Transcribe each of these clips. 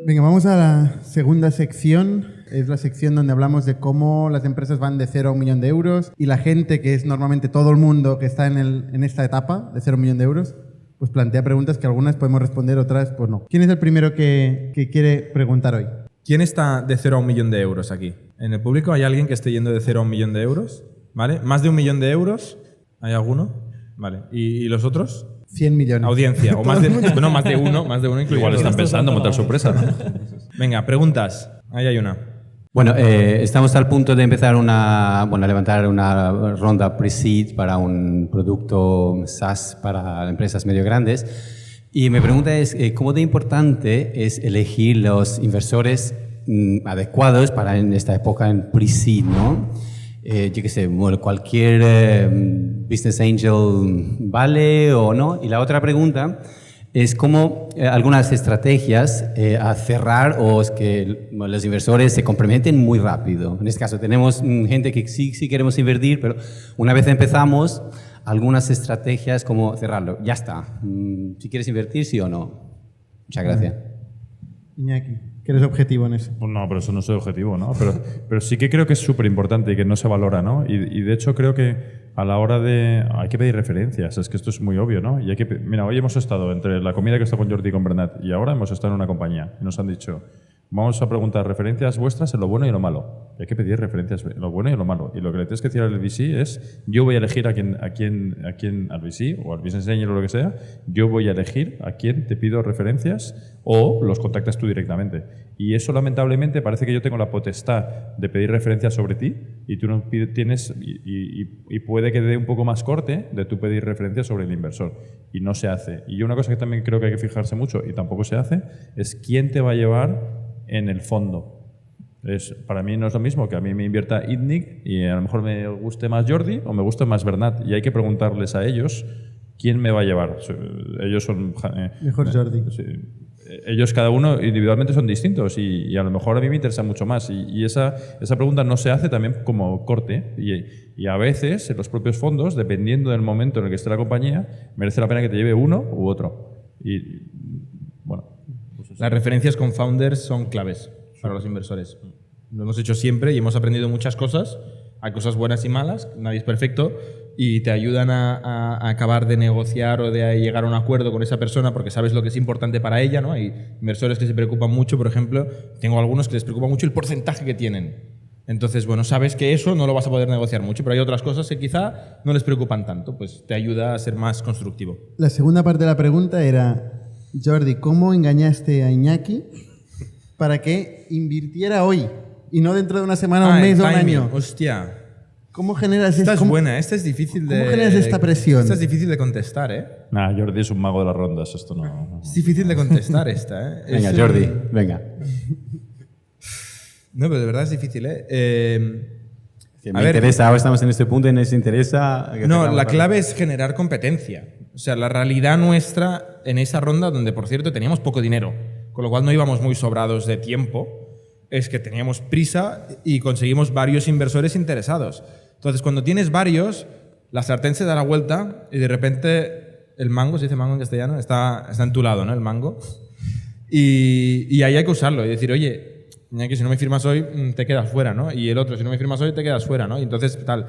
Venga, vamos a la segunda sección. Es la sección donde hablamos de cómo las empresas van de 0 a 1 millón de euros y la gente, que es normalmente todo el mundo que está en esta etapa de 0 a 1 millón de euros, pues plantea preguntas que algunas podemos responder, otras pues no. ¿Quién es el primero que quiere preguntar hoy? ¿Quién está de 0 a 1 millón de euros aquí? ¿En el público hay alguien que esté yendo de 0 a 1 millón de euros? ¿Vale? ¿Más de 1 millón de euros? ¿Hay alguno? Vale. ¿Y los otros? 100 millones. Audiencia. O más de, bueno, más de uno incluido. Igual están pensando montar su empresa, ¿no? Venga, preguntas. Ahí hay una. Bueno, estamos al punto de empezar a levantar una ronda pre-seed para un producto SaaS para empresas medio grandes. Y mi pregunta es, ¿cómo de importante es elegir los inversores adecuados para en esta época en pre-seed, ¿no? Yo qué sé, bueno, cualquier business angel vale o no. Y la otra pregunta es cómo algunas estrategias a cerrar o es que los inversores se comprometen muy rápido. En este caso tenemos gente que sí queremos invertir, pero una vez empezamos, algunas estrategias como cerrarlo. Ya está. Si quieres invertir, sí o no. Muchas gracias. Iñaki, ¿qué eres objetivo en eso? Pues no, pero eso no soy objetivo, ¿no? Pero sí que creo que es súper importante y que no se valora, ¿no? Y de hecho creo que a la hora de... Hay que pedir referencias, es que esto es muy obvio, ¿no? Y hay que... Mira, hoy hemos estado entre la comida que está con Jordi y con Bernat y ahora hemos estado en una compañía y nos han dicho, vamos a preguntar referencias vuestras en lo bueno y en lo malo. Y hay que pedir referencias en lo bueno y en lo malo. Y lo que le tienes que decir al VC es, yo voy a elegir a quién al VC o al Business Angel o lo que sea, yo voy a elegir a quién te pido referencias o los contactas tú directamente. Y eso, lamentablemente, parece que yo tengo la potestad de pedir referencias sobre ti y tú no tienes, y puede que dé un poco más corte de tú pedir referencias sobre el inversor. Y no se hace. Y una cosa que también creo que hay que fijarse mucho y tampoco se hace es quién te va a llevar en el fondo. Para mí no es lo mismo que a mí me invierta ITNIC y a lo mejor me guste más Jordi o me guste más Bernat. Y hay que preguntarles a ellos quién me va a llevar. Ellos son... Mejor Jordi. Sí. Ellos cada uno individualmente son distintos y a lo mejor a mí me interesa mucho más y esa pregunta no se hace también como corte y a veces en los propios fondos, dependiendo del momento en el que esté la compañía, merece la pena que te lleve uno u otro y bueno, pues las referencias con founders son claves para los inversores. Lo hemos hecho siempre y hemos aprendido muchas cosas. Hay cosas buenas y malas, nadie es perfecto, y te ayudan a acabar de negociar o de llegar a un acuerdo con esa persona porque sabes lo que es importante para ella, ¿no? Hay inversores que se preocupan mucho, por ejemplo, tengo algunos que les preocupa mucho el porcentaje que tienen. Entonces, bueno, sabes que eso no lo vas a poder negociar mucho, pero hay otras cosas que quizá no les preocupan tanto, pues te ayuda a ser más constructivo. La segunda parte de la pregunta era, Jordi, ¿cómo engañaste a Iñaki para que invirtiera hoy y no dentro de una semana, un mes o un año? Hostia. ¿Cómo generas esta? Esta es buena, esta es difícil de... ¿Cómo generas esta presión? Esta es difícil de contestar, ¿eh? Nah, Jordi es un mago de las rondas, esto no... Es difícil de contestar esta, ¿eh? Venga, Jordi, venga. No, pero de verdad es difícil, ¿eh? Me interesa, ahora estamos en este punto y nos interesa... No, la clave es generar competencia. O sea, la realidad nuestra en esa ronda, donde por cierto teníamos poco dinero, con lo cual no íbamos muy sobrados de tiempo, es que teníamos prisa y conseguimos varios inversores interesados. Entonces, cuando tienes varios, la sartén se da la vuelta y de repente el mango, se dice mango en castellano, está en tu lado, ¿no? El mango. Y ahí hay que usarlo y decir, oye, Iñaki, si no me firmas hoy, te quedas fuera, ¿no? Y el otro, si no me firmas hoy, te quedas fuera, ¿no? Y entonces, tal.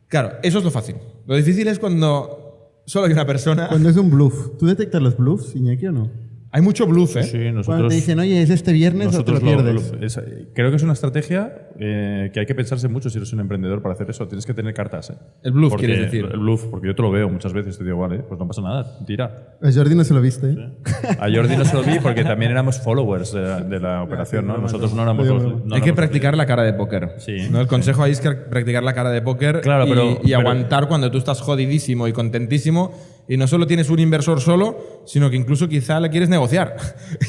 Claro, eso es lo fácil. Lo difícil es cuando solo hay una persona... Cuando es un bluff. ¿Tú detectas los bluffs, Iñaki, o no? Hay mucho bluff, ¿eh? Sí, nosotros, cuando te dicen, oye, ¿es este viernes o te lo pierdes? Creo que es una estrategia que hay que pensarse mucho si eres un emprendedor para hacer eso. Tienes que tener cartas, ¿eh? El bluff, quieres decir. El bluff, porque yo te lo veo muchas veces. Te digo, vale, pues no pasa nada, tira. A Jordi no se lo viste, ¿eh? Sí. A Jordi no se lo vi porque también éramos followers de la operación, ¿no? Nosotros no éramos hay que practicar la cara de póker. Sí, ¿no? El consejo ahí es que practicar la cara de póker claro, y aguantar cuando tú estás jodidísimo y contentísimo y no solo tienes un inversor solo, sino que incluso quizá le quieres negociar.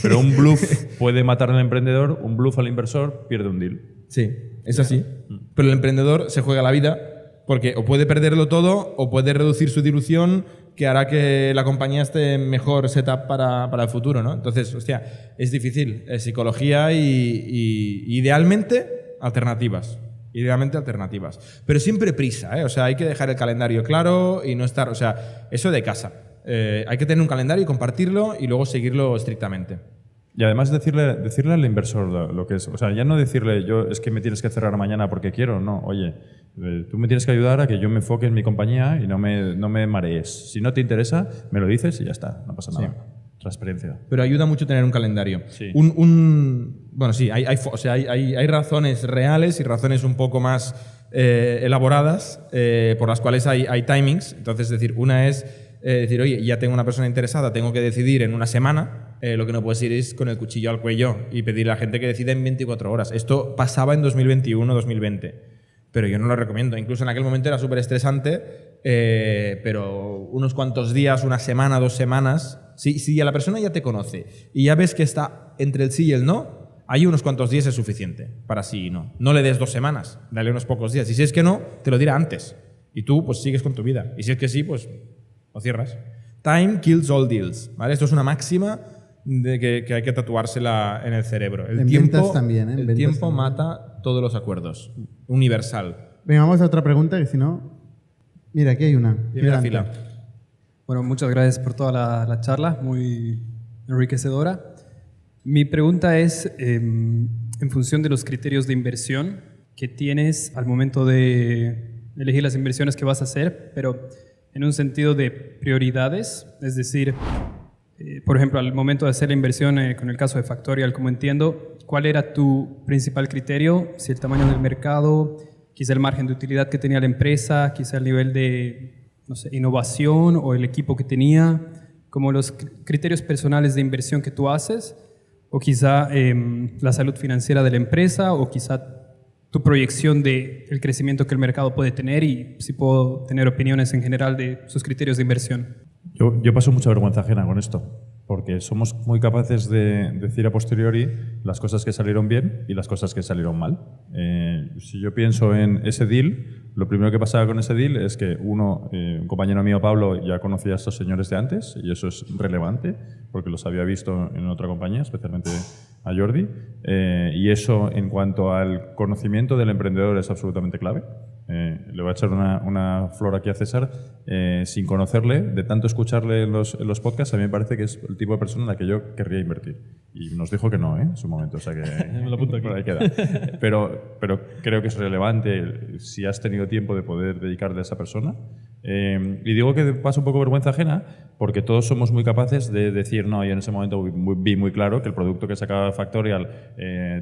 Pero un bluff puede matar al emprendedor, un bluff al inversor pierde un deal. Sí, es así. Pero el emprendedor se juega la vida porque o puede perderlo todo o puede reducir su dilución que hará que la compañía esté en mejor setup para el futuro, ¿no? Entonces, hostia, es difícil. Es psicología y idealmente alternativas. Idealmente alternativas. Pero siempre prisa, ¿eh? O sea, hay que dejar el calendario claro y no estar... O sea, eso de casa. Hay que tener un calendario y compartirlo y luego seguirlo estrictamente. Y además decirle al inversor lo que es. O sea, ya no decirle, es que me tienes que cerrar mañana porque quiero. No, oye, tú me tienes que ayudar a que yo me enfoque en mi compañía y no me marees. Si no te interesa, me lo dices y ya está, no pasa nada. Sí. Transparencia. Pero ayuda mucho tener un calendario. Sí. Bueno, sí, hay razones reales y razones un poco más elaboradas por las cuales hay timings. Entonces, es decir, una es decir, oye, ya tengo una persona interesada, tengo que decidir en una semana. Lo que no puedes ir es con el cuchillo al cuello y pedirle a la gente que decida en 24 horas. Esto pasaba en 2021-2020, pero yo no lo recomiendo. Incluso en aquel momento era súper estresante, pero unos cuantos días, una semana, 2 semanas, si a la persona ya te conoce y ya ves que está entre el sí y el no, ahí unos cuantos días es suficiente para sí y no. No le des 2 semanas, dale unos pocos días. Y si es que no, te lo dirá antes. Y tú pues sigues con tu vida. Y si es que sí, pues lo cierras. Time kills all deals, ¿vale? Esto es una máxima de que hay que tatuársela en el cerebro. El tiempo también, ¿eh? El tiempo mata todos los acuerdos. Universal. Venga, vamos a otra pregunta, que si no... Mira, aquí hay una. Primera fila. Bueno, muchas gracias por toda la charla, muy enriquecedora. Mi pregunta es, en función de los criterios de inversión que tienes al momento de elegir las inversiones que vas a hacer, pero en un sentido de prioridades, es decir, por ejemplo, al momento de hacer la inversión, con el caso de Factorial, como entiendo, ¿cuál era tu principal criterio? Si el tamaño del mercado, quizá el margen de utilidad que tenía la empresa, quizá el nivel de, no sé, innovación o el equipo que tenía, como los criterios personales de inversión que tú haces, o quizá la salud financiera de la empresa, o quizá tu proyección del crecimiento que el mercado puede tener y si puedo tener opiniones en general de sus criterios de inversión. Yo paso mucha vergüenza ajena con esto, porque somos muy capaces de decir a posteriori las cosas que salieron bien y las cosas que salieron mal. Si yo pienso en ese deal, lo primero que pasaba con ese deal es que un compañero mío, Pablo, ya conocía a estos señores de antes, y eso es relevante, porque los había visto en otra compañía, especialmente a Jordi, y eso en cuanto al conocimiento del emprendedor es absolutamente clave. Le voy a echar una flor aquí a César. Sin conocerle, de tanto escucharle en los podcasts, a mí me parece que es el tipo de persona en la que yo querría invertir. Y nos dijo que no, en su momento, o sea que me lo apunto aquí. Por ahí queda. Pero creo que es relevante si has tenido tiempo de poder dedicarle a esa persona. Y digo que pasa un poco vergüenza ajena porque todos somos muy capaces de decir, no, yo en ese momento vi muy claro que el producto que sacaba Factorial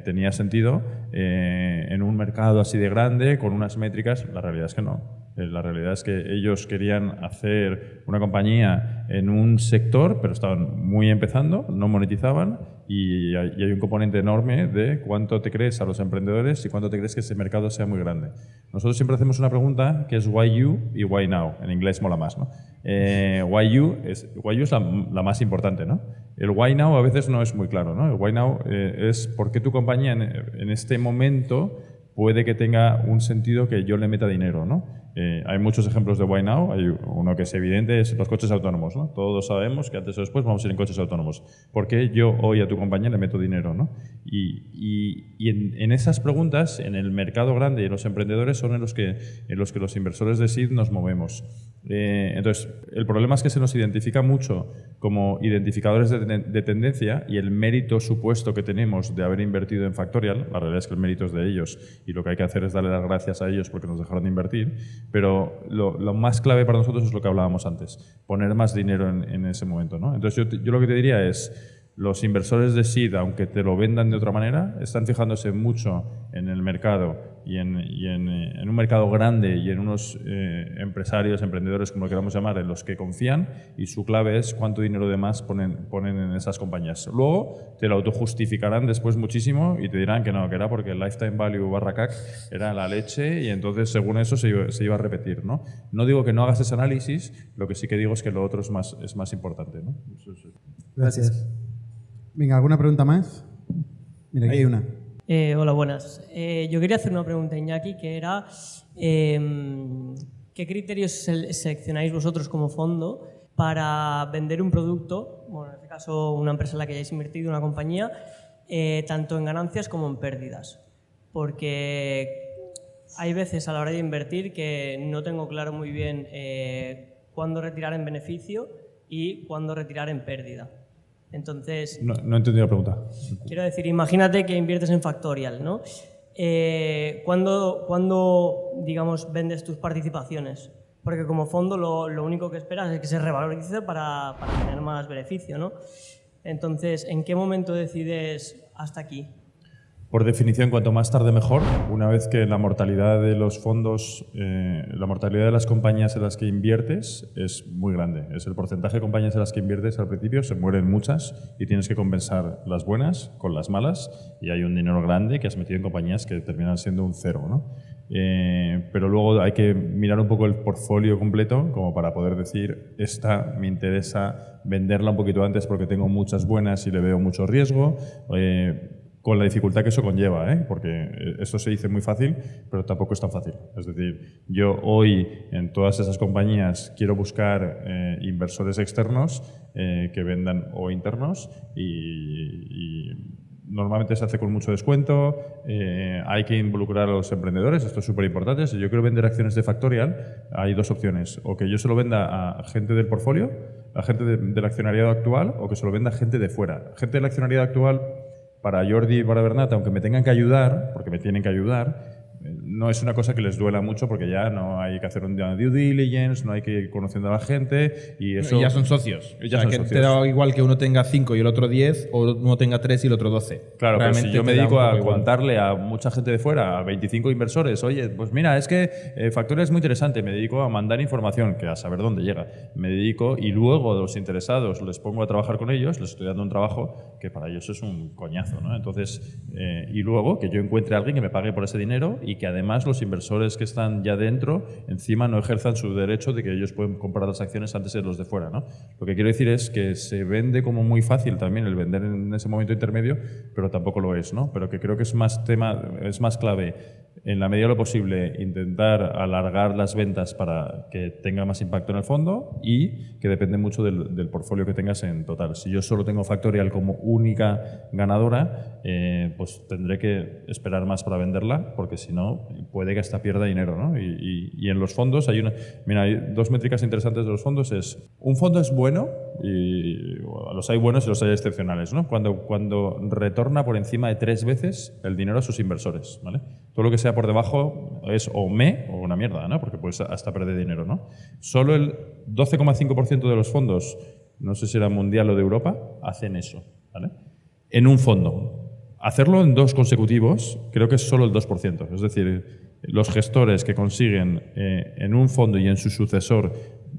tenía sentido en un mercado así de grande, con unas métricas. La realidad es que no. La realidad es que ellos querían hacer una compañía en un sector, pero estaban muy empezando, no monetizaban, y hay un componente enorme de cuánto te crees a los emprendedores y cuánto te crees que ese mercado sea muy grande. Nosotros siempre hacemos una pregunta que es why you y why now. En inglés mola más, ¿no? Why you es la más importante, ¿no? El why now a veces no es muy claro, ¿no? El why now es por qué tu compañía en este momento puede que tenga un sentido que yo le meta dinero, ¿no? Hay muchos ejemplos de why now. Hay uno que es evidente, es los coches autónomos, ¿no? Todos sabemos que antes o después vamos a ir en coches autónomos. ¿Por qué yo hoy a tu compañía le meto dinero, ¿no? Y en esas preguntas, en el mercado grande y en los emprendedores son en los que los inversores de seed nos movemos. Entonces, el problema es que se nos identifica mucho como identificadores de tendencia, y el mérito supuesto que tenemos de haber invertido en Factorial, la realidad es que el mérito es de ellos y lo que hay que hacer es darle las gracias a ellos porque nos dejaron de invertir, pero lo más clave para nosotros es lo que hablábamos antes, poner más dinero en ese momento, ¿no? Entonces yo lo que te diría es, los inversores de seed, aunque te lo vendan de otra manera, están fijándose mucho en el mercado y en un mercado grande y en unos empresarios, emprendedores, como lo queramos llamar, en los que confían, y su clave es cuánto dinero de más ponen en esas compañías. Luego te lo autojustificarán después muchísimo y te dirán que no, que era porque el lifetime value /CAC era la leche y entonces según eso se iba a repetir, ¿no? No digo que no hagas ese análisis, lo que sí que digo es que lo otro es más importante, ¿no? Gracias. Venga, ¿alguna pregunta más? Mira, aquí hay una. Hola, buenas. Yo quería hacer una pregunta a Iñaki, que era ¿qué criterios seleccionáis vosotros como fondo para vender un producto, bueno, en este caso una empresa en la que hayáis invertido, una compañía, tanto en ganancias como en pérdidas? Porque hay veces a la hora de invertir que no tengo claro muy bien cuándo retirar en beneficio y cuándo retirar en pérdida. Entonces, No he entendido la pregunta. quiero decir, imagínate que inviertes en Factorial, ¿no? ¿Cuándo, digamos, vendes tus participaciones? Porque como fondo lo único que esperas es que se revalorice para tener más beneficio, ¿no? Entonces, ¿en qué momento decides hasta aquí? Por definición, cuanto más tarde mejor. Una vez que la mortalidad de los fondos, la mortalidad de las compañías en las que inviertes es muy grande. Es el porcentaje de compañías en las que inviertes al principio, se mueren muchas y tienes que compensar las buenas con las malas y hay un dinero grande que has metido en compañías que terminan siendo un cero, ¿no? Pero luego hay que mirar un poco el portfolio completo como para poder decir, esta me interesa venderla un poquito antes porque tengo muchas buenas y le veo mucho riesgo. Con la dificultad que eso conlleva, porque esto se dice muy fácil, pero tampoco es tan fácil. Es decir, yo hoy en todas esas compañías quiero buscar inversores externos que vendan o internos y normalmente se hace con mucho descuento, hay que involucrar a los emprendedores, esto es súper importante. Si yo quiero vender acciones de Factorial, hay dos opciones, o que yo se lo venda a gente del portfolio, a gente del accionariado actual, o que se lo venda a gente de fuera. Gente del accionariado actual, para Jordi y para Bernat, aunque me tengan que ayudar, porque me tienen que ayudar, no es una cosa que les duela mucho porque ya no hay que hacer un due diligence, no hay que ir conociendo a la gente y eso... Ya son socios. Ya son socios. Te da igual que uno tenga 5 y el otro 10 o uno tenga 3 y el otro 12. Claro, pero si yo me dedico a igual. contarle a mucha gente de fuera, a 25 inversores, oye, pues mira, es que Factorial es muy interesante, me dedico a mandar información, que a saber dónde llega, me dedico y luego los interesados les pongo a trabajar con ellos, les estoy dando un trabajo que para ellos es un coñazo, ¿no? Entonces, y luego que yo encuentre a alguien que me pague por ese dinero y que además los inversores que están ya dentro encima no ejerzan su derecho de que ellos pueden comprar las acciones antes de los de fuera, ¿no? Lo que quiero decir es que se vende como muy fácil también el vender en ese momento intermedio, pero tampoco lo es, ¿no? Pero que creo que es más clave en la medida de lo posible intentar alargar las ventas para que tenga más impacto en el fondo y que depende mucho del portfolio que tengas en total. Si yo solo tengo Factorial como única ganadora, pues tendré que esperar más para venderla porque si no puede que hasta pierda dinero, ¿no? Y en los fondos hay dos métricas interesantes de los fondos. Un fondo es bueno y los hay buenos y los hay excepcionales, ¿no? Cuando retorna por encima de 3 veces el dinero a sus inversores, ¿vale? Todo lo que sea por debajo es o una mierda, ¿no? Porque puedes hasta perder dinero, ¿no? Solo el 12,5% de los fondos, no sé si era mundial o de Europa, hacen eso, ¿vale? En un fondo. Hacerlo en 2 consecutivos creo que es solo el 2%. Es decir, los gestores que consiguen en un fondo y en su sucesor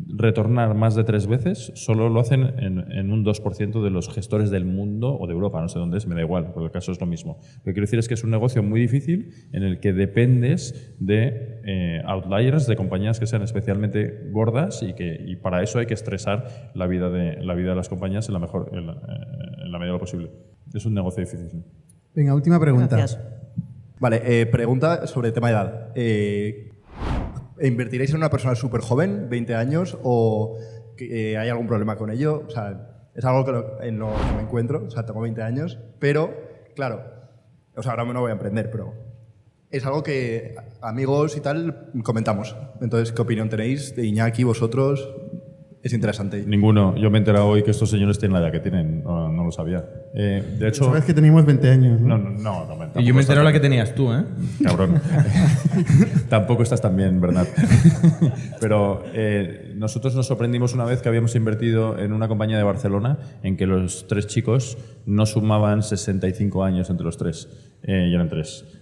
retornar más de 3 veces solo lo hacen en un 2% de los gestores del mundo o de Europa, no sé dónde es, me da igual, porque el caso es lo mismo. Lo que quiero decir es que es un negocio muy difícil en el que dependes de outliers, de compañías que sean especialmente gordas y para eso hay que estresar la vida de las compañías en la medida de lo posible. Es un negocio difícil. ¿Sí? Venga, última pregunta. Gracias. Vale, pregunta sobre el tema de edad. ¿Invertiréis en una persona súper joven, 20 años, o hay algún problema con ello? O sea, es algo en lo que me encuentro, o sea, tengo 20 años, pero, claro, o sea, ahora no voy a emprender, pero es algo que amigos y tal comentamos. Entonces, ¿qué opinión tenéis de Iñaki, vosotros? Es interesante. Ninguno. Yo me he enterado hoy que estos señores tienen la edad que tienen. No lo sabía. De hecho... Sabes que teníamos 20 años, ¿no? No. Y yo me he enterado la que tenías tú, ¿eh? Cabrón. Tampoco estás tan bien, Bernat. Pero nosotros nos sorprendimos una vez que habíamos invertido en una compañía de Barcelona en que los 3 chicos no sumaban 65 años entre los 3. Y eran 3.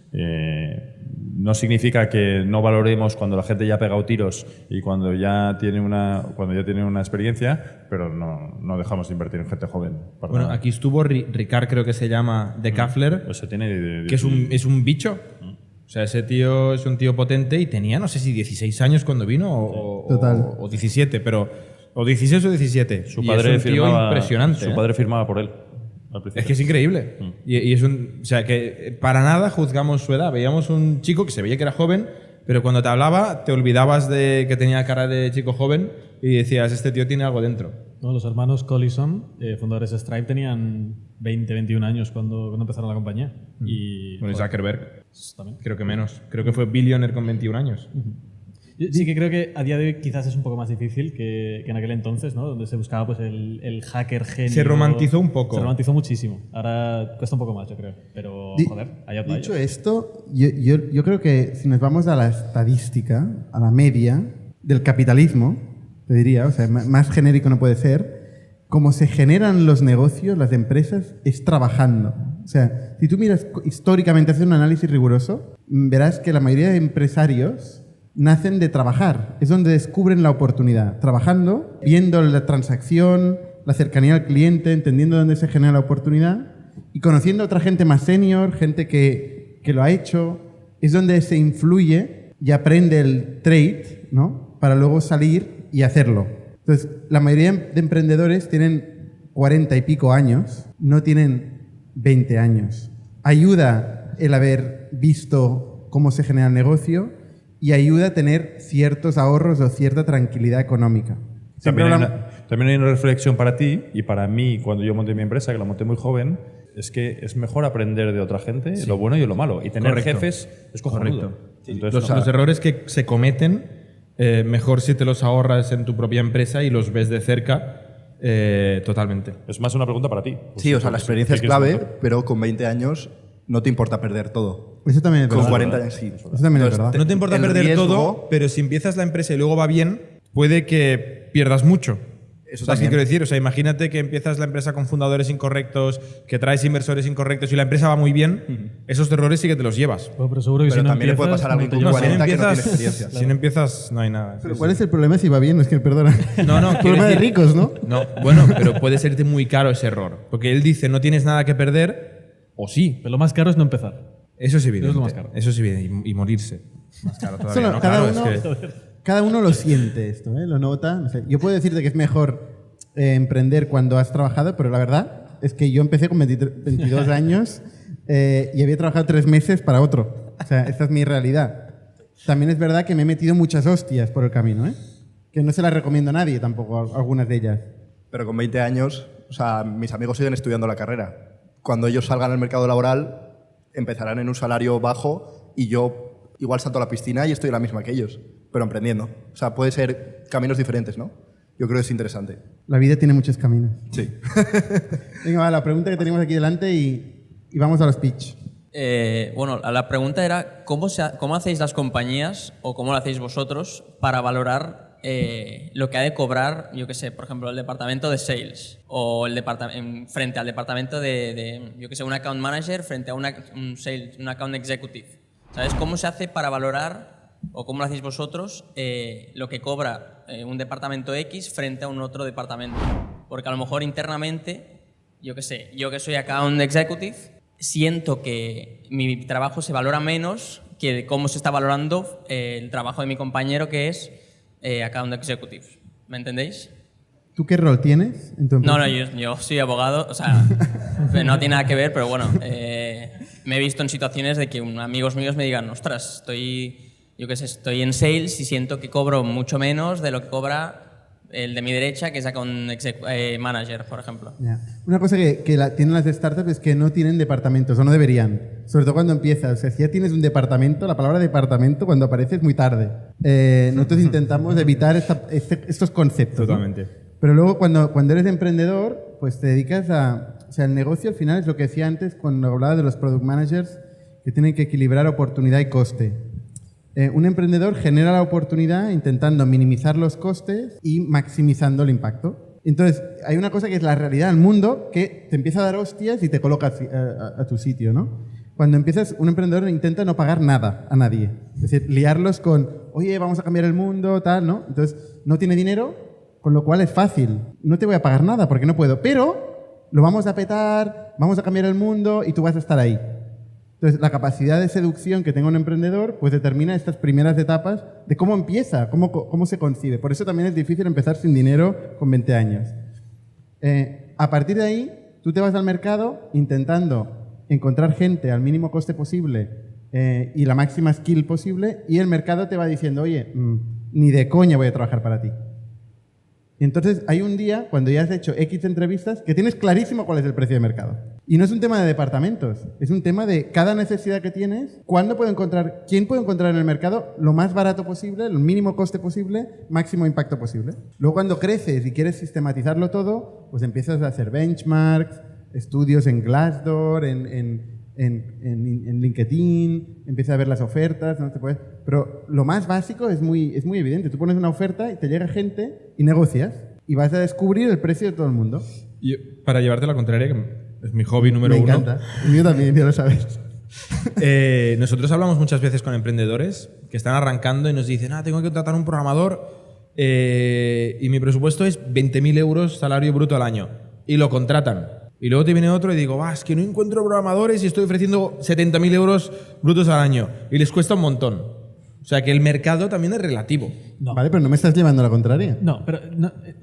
No significa que no valoremos cuando la gente ya ha pegado tiros y cuando ya tiene una experiencia, pero no dejamos de invertir en gente joven. Bueno, aquí estuvo Ricard, creo que se llama, de Kafler, Pues se tiene que es un bicho. O sea, ese tío es un tío potente y tenía, no sé si 16 años cuando vino o 17, pero... O 16 o 17. Su padre es un tío impresionante. Su padre firmaba por él. Es que es increíble. Y es o sea, que para nada juzgamos su edad. Veíamos un chico que se veía que era joven, pero cuando te hablaba te olvidabas de que tenía cara de chico joven y decías, este tío tiene algo dentro. No, los hermanos Collison, fundadores de Stripe, tenían 20, 21 años cuando empezaron la compañía. Y Bueno, Zuckerberg, también. creo que menos. Creo que fue billionaire con 21 años. Yo sí que creo que a día de hoy quizás es un poco más difícil que en aquel entonces, ¿no? Donde se buscaba pues el hacker genio. Se romantizó un poco. Se romantizó muchísimo. Ahora cuesta un poco más, yo creo. Pero, joder, allá para Dicho ellos. esto, yo creo que si nos vamos a la estadística, a la media del capitalismo, te diría, o sea, más genérico no puede ser, cómo se generan los negocios, las empresas, es trabajando. O sea, si tú miras históricamente, haces un análisis riguroso, verás que la mayoría de empresarios nacen de trabajar. Es donde descubren la oportunidad. Trabajando, viendo la transacción, la cercanía al cliente, entendiendo dónde se genera la oportunidad y conociendo a otra gente más senior, gente que lo ha hecho. Es donde se influye y aprende el trade, ¿no? Para luego salir y hacerlo. Entonces, la mayoría de emprendedores tienen 40 y pico años, no tienen 20 años. Ayuda el haber visto cómo se genera el negocio y ayuda a tener ciertos ahorros o cierta tranquilidad económica. También hay una reflexión para ti y para mí cuando yo monté mi empresa, que la monté muy joven, es que es mejor aprender de otra gente lo bueno y lo malo. Y tener jefes es cojonudo. Entonces, Los errores que se cometen, mejor si te los ahorras en tu propia empresa y los ves de cerca totalmente. es más una pregunta para ti. Sí, o sea, la experiencia es ¿Qué quieres clave, contar? pero con 20 años no te importa perder todo. Eso también es Con verdad. 40 años sí. Eso también es verdad. No te importa el perder riesgo- todo, pero si empiezas la empresa y luego va bien, puede que pierdas mucho. Eso ¿Sabes qué también. quiero decir? O sea, imagínate que empiezas la empresa con fundadores incorrectos, que traes inversores incorrectos y la empresa va muy bien, esos errores sí que te los llevas. Bueno, pero seguro que Pero si no también le puede empiezas, pasar a alguien no te con llevas si no 40 que no tiene empiezas, experiencia. si no empiezas, no hay nada. Pero ¿cuál es el problema si va bien? Es que, perdona. No, quiero problema de decir- ricos, ¿no? No, bueno, pero puede serte muy caro ese error. Porque él dice, no tienes nada que perder, o sí. Pero lo más caro es no empezar. Eso es evidente. Eso es lo más caro. Eso es evidente. Y morirse. Más caro todavía. Solo ¿no? cada, Claro, es uno, que- cada uno lo siente esto, ¿eh? Lo nota. No sé. Yo puedo decirte que es mejor emprender cuando has trabajado, pero la verdad es que yo empecé con 22 años y había trabajado 3 meses para otro. O sea, esta es mi realidad. También es verdad que me he metido muchas hostias por el camino, ¿eh? Que no se las recomiendo a nadie tampoco, algunas de ellas. Pero con 20 años, o sea, mis amigos siguen estudiando la carrera. Cuando ellos salgan al mercado laboral, empezarán en un salario bajo y yo igual salto a la piscina y estoy en la misma que ellos, pero emprendiendo. O sea, puede ser caminos diferentes, ¿no? Yo creo que es interesante. La vida tiene muchos caminos. Sí. Venga, va, la pregunta que tenemos aquí delante y vamos a los pitch. Bueno, la pregunta era, ¿cómo hacéis las compañías o cómo lo hacéis vosotros para valorar lo que ha de cobrar, yo qué sé, por ejemplo, el departamento de sales o frente al departamento de, yo qué sé, un account manager frente a un account executive? ¿Sabes? ¿Cómo se hace para valorar o cómo lo hacéis vosotros lo que cobra un departamento X frente a un otro departamento? Porque a lo mejor internamente, yo qué sé, yo que soy account executive, siento que mi trabajo se valora menos que cómo se está valorando el trabajo de mi compañero que es account executive. ¿Me entendéis? ¿Tú qué rol tienes en tu empresa? No, yo soy abogado, o sea, no tiene nada que ver, pero bueno, me he visto en situaciones de que amigos míos me digan, ostras, estoy en sales y siento que cobro mucho menos de lo que cobra el de mi derecha, que es account manager, por ejemplo. Ya. Una cosa que tienen las startups es que no tienen departamentos, o no deberían. Sobre todo cuando empiezas. O sea, si ya tienes un departamento, la palabra departamento cuando aparece es muy tarde. Nosotros intentamos evitar estos conceptos. Totalmente. ¿no? Pero luego cuando eres emprendedor, pues te dedicas a... O sea, el negocio al final es lo que decía antes cuando hablaba de los product managers que tienen que equilibrar oportunidad y coste. Un emprendedor genera la oportunidad intentando minimizar los costes y maximizando el impacto. Entonces, hay una cosa que es la realidad del mundo que te empieza a dar hostias y te coloca a tu sitio, ¿no? Cuando empiezas, un emprendedor intenta no pagar nada a nadie. Es decir, liarlos con, oye, vamos a cambiar el mundo, tal, ¿no? Entonces, no tiene dinero, con lo cual es fácil. No te voy a pagar nada porque no puedo, pero lo vamos a petar, vamos a cambiar el mundo y tú vas a estar ahí. Entonces, la capacidad de seducción que tenga un emprendedor pues determina estas primeras etapas de cómo empieza, cómo se concibe. Por eso también es difícil empezar sin dinero con 20 años. A partir de ahí, tú te vas al mercado intentando encontrar gente al mínimo coste posible y la máxima skill posible y el mercado te va diciendo, oye, ni de coña voy a trabajar para ti. Y entonces hay un día, cuando ya has hecho X entrevistas, que tienes clarísimo cuál es el precio de mercado. Y no es un tema de departamentos, es un tema de cada necesidad que tienes, quién puede encontrar en el mercado lo más barato posible, el mínimo coste posible, máximo impacto posible. Luego cuando creces y quieres sistematizarlo todo, pues empiezas a hacer benchmarks, estudios en Glassdoor, en LinkedIn, empiezas a ver las ofertas, ¿no? Pero lo más básico es muy evidente. Tú pones una oferta y te llega gente y negocias y vas a descubrir el precio de todo el mundo. Y para llevarte la contraria, que es mi hobby número uno. Me encanta. El mío también, ya lo sabes. Nosotros hablamos muchas veces con emprendedores que están arrancando y nos dicen, tengo que contratar un programador y mi presupuesto es 20.000 euros salario bruto al año. Y lo contratan. Y luego te viene otro y digo, es que no encuentro programadores y estoy ofreciendo 70.000 euros brutos al año. Y les cuesta un montón. O sea que el mercado también es relativo. No. Vale, pero no me estás llevando a la contraria. No, pero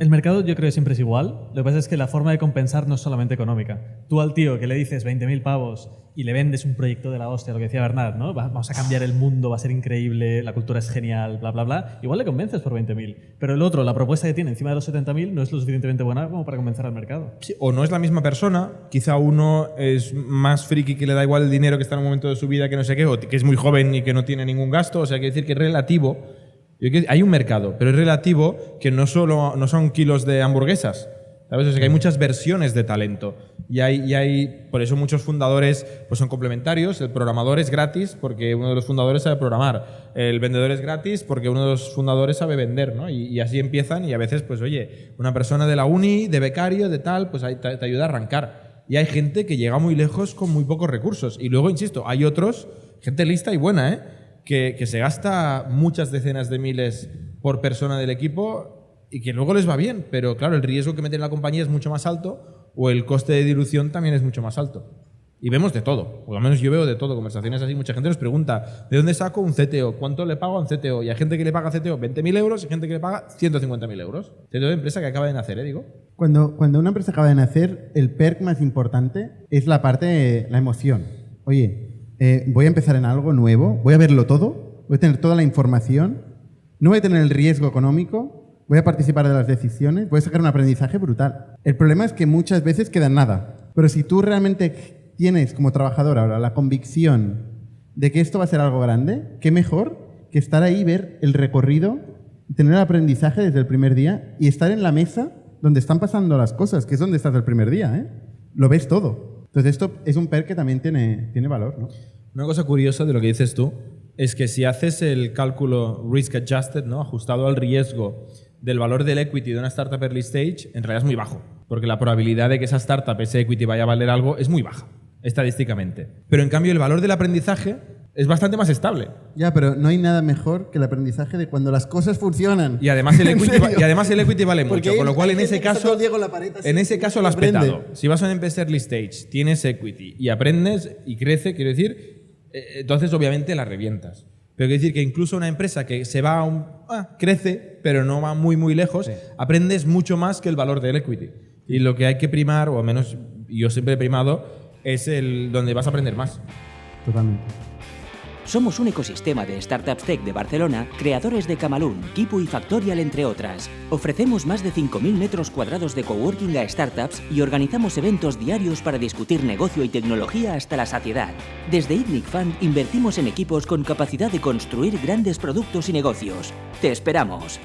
el mercado yo creo que siempre es igual. Lo que pasa es que la forma de compensar no es solamente económica. Tú al tío que le dices 20.000 pavos y le vendes un proyecto de la hostia, lo que decía Bernard, ¿no? Vamos a cambiar el mundo, va a ser increíble, la cultura es genial, bla, bla, bla. Igual le convences por 20.000. Pero el otro, la propuesta que tiene encima de los 70.000 no es lo suficientemente buena como para convencer al mercado. Sí, o no es la misma persona. Quizá uno es más friki que le da igual el dinero que está en un momento de su vida que no sé qué, o que es muy joven y que no tiene ningún gasto. O sea, quiere decir que es relativo. Hay un mercado, pero es relativo que no son kilos de hamburguesas, ¿sabes? O sea, que hay muchas versiones de talento y hay por eso muchos fundadores pues son complementarios. El programador es gratis porque uno de los fundadores sabe programar, el vendedor es gratis porque uno de los fundadores sabe vender, ¿no? Y así empiezan y a veces pues oye, una persona de la uni, de becario, de tal, pues ahí te ayuda a arrancar. Y hay gente que llega muy lejos con muy pocos recursos. Y luego, insisto, hay otros, gente lista y buena, que se gasta muchas decenas de miles por persona del equipo y que luego les va bien, pero claro, el riesgo que mete en la compañía es mucho más alto o el coste de dilución también es mucho más alto. Y vemos de todo, o al menos yo veo de todo, conversaciones así, mucha gente nos pregunta, ¿de dónde saco un CTO? ¿Cuánto le pago a un CTO? Y hay gente que le paga a CTO 20.000 euros y gente que le paga 150.000 euros. CTO de empresa que acaba de nacer, digo. Cuando una empresa acaba de nacer, el perk más importante es la parte, la emoción. Oye, voy a empezar en algo nuevo, voy a verlo todo, voy a tener toda la información, no voy a tener el riesgo económico, voy a participar de las decisiones, voy a sacar un aprendizaje brutal. El problema es que muchas veces queda en nada. Pero si tú realmente tienes como trabajador ahora la convicción de que esto va a ser algo grande, qué mejor que estar ahí, ver el recorrido, tener el aprendizaje desde el primer día y estar en la mesa donde están pasando las cosas, que es donde estás el primer día, Lo ves todo. Entonces esto es un perk que también tiene valor, ¿no? Una cosa curiosa de lo que dices tú es que si haces el cálculo risk adjusted, ¿no? Ajustado al riesgo del valor del equity de una startup early stage, en realidad es muy bajo, porque la probabilidad de que esa startup, ese equity, vaya a valer algo es muy baja, estadísticamente. Pero en cambio el valor del aprendizaje es bastante más estable. Ya, pero no hay nada mejor que el aprendizaje de cuando las cosas funcionan. Y además el equity, vale mucho, con lo cual en ese caso lo has petado. Si vas a una empresa early stage, tienes equity y aprendes y crece, quiero decir, entonces obviamente la revientas. Pero quiero decir que incluso una empresa que se va crece, pero no va muy muy lejos, sí, aprendes mucho más que el valor del equity. Y lo que hay que primar, o al menos yo siempre he primado, es el donde vas a aprender más. Totalmente. Somos un ecosistema de startups tech de Barcelona, creadores de Camalún, Kipu y Factorial, entre otras. Ofrecemos más de 5.000 metros cuadrados de coworking a startups y organizamos eventos diarios para discutir negocio y tecnología hasta la saciedad. Desde ITNIC Fund invertimos en equipos con capacidad de construir grandes productos y negocios. ¡Te esperamos!